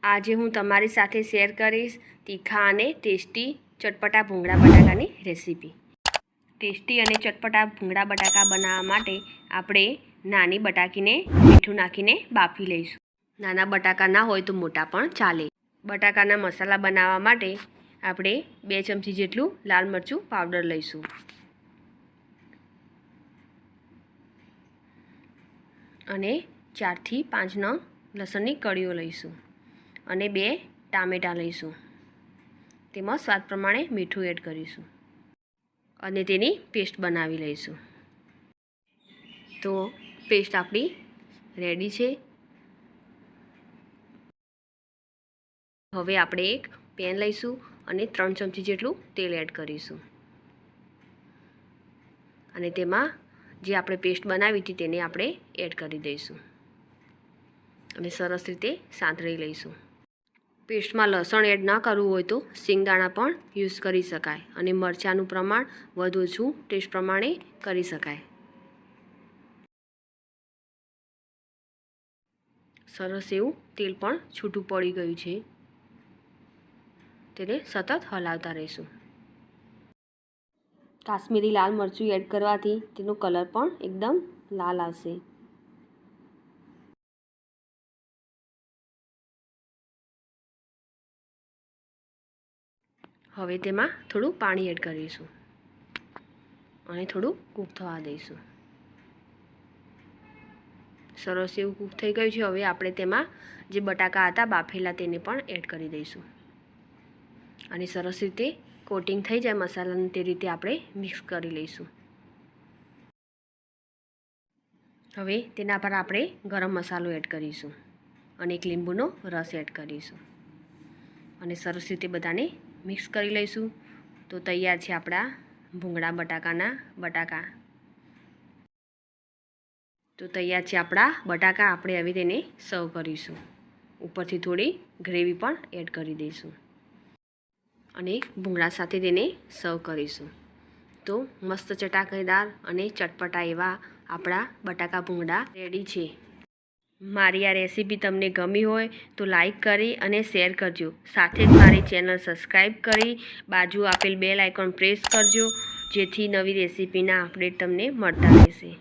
આજે હું તમારી સાથે શેર કરીશ તીખા અને ટેસ્ટી ચટપટા ભૂંગળા બટાકાની રેસીપી। ટેસ્ટી અને ચટપટા ભૂંગળા બટાકા બનાવવા માટે આપણે નાની બટાકીને મીઠું નાખીને બાફી લઈશું। નાના બટાકા ના હોય તો મોટા પણ ચાલે। બટાકાના મસાલા બનાવવા માટે આપણે 2 ચમચી જેટલું લાલ મરચું પાવડર લઈશું અને 4 થી 5 નંગ લસણની કળીઓ લઈશું અને 2 ટામેટા લઈશું। તેમાં સ્વાદ પ્રમાણે મીઠું એડ કરીશું અને તેની પેસ્ટ બનાવી લઈશું। તો પેસ્ટ આપણી રેડી છે। હવે આપણે એક પેન લઈશું અને 3 ચમચી જેટલું તેલ એડ કરીશું અને તેમાં જે આપણે પેસ્ટ બનાવી હતી તેને આપણે એડ કરી દઈશું અને સરસ રીતે સાંતળી લઈશું। પેસ્ટમાં લસણ એડ ના કરવું હોય તો સિંગદાણા પણ યુઝ કરી શકાય અને મરચાંનું પ્રમાણ વધુ ઓછું ટેસ્ટ પ્રમાણે કરી શકાય। સરસ એવું તેલ પણ છૂટું પડી ગયું છે, તેને સતત હલાવતા રહીશું। કાશ્મીરી લાલ મરચું એડ કરવાથી તેનો કલર પણ એકદમ લાલ આવશે। હવે તેમાં થોડું પાણી એડ કરીશું અને થોડું કૂક થવા દઈશું। સરસ એવું કૂક થઈ ગયું છે। હવે આપણે તેમાં જે બટાકા હતા બાફેલા તેને પણ એડ કરી દઈશું અને સરસ રીતે કોટિંગ થઈ જાય મસાલાનું તે રીતે આપણે મિક્સ કરી લઈશું। હવે તેના પર આપણે ગરમ મસાલો એડ કરીશું અને એક લીંબુનો રસ એડ કરીશું અને સરસ રીતે બધાને મિક્સ કરી લઈશું। તો તૈયાર છે આપણા ભૂંગળા બટાકાના બટાકા। આપણે હવે તેને સર્વ કરીશું। ઉપરથી થોડી ગ્રેવી પણ એડ કરી દઈશું અને ભૂંગળા સાથે તેને સર્વ કરીશું। તો મસ્ત ચટાકેદાર અને ચટપટા એવા આપણા બટાકા ભૂંગળા રેડી છે। મારી આ રેસીપી તમને ગમી હોય તો લાઈક કરી અને શેર કરજો। સાથે જ મારી ચેનલ સબસ્ક્રાઈબ કરી બાજુ આપેલ બેલ આઇકોન પ્રેસ કરજો, જેથી નવી રેસીપીના અપડેટ તમને મળતા રહેશે।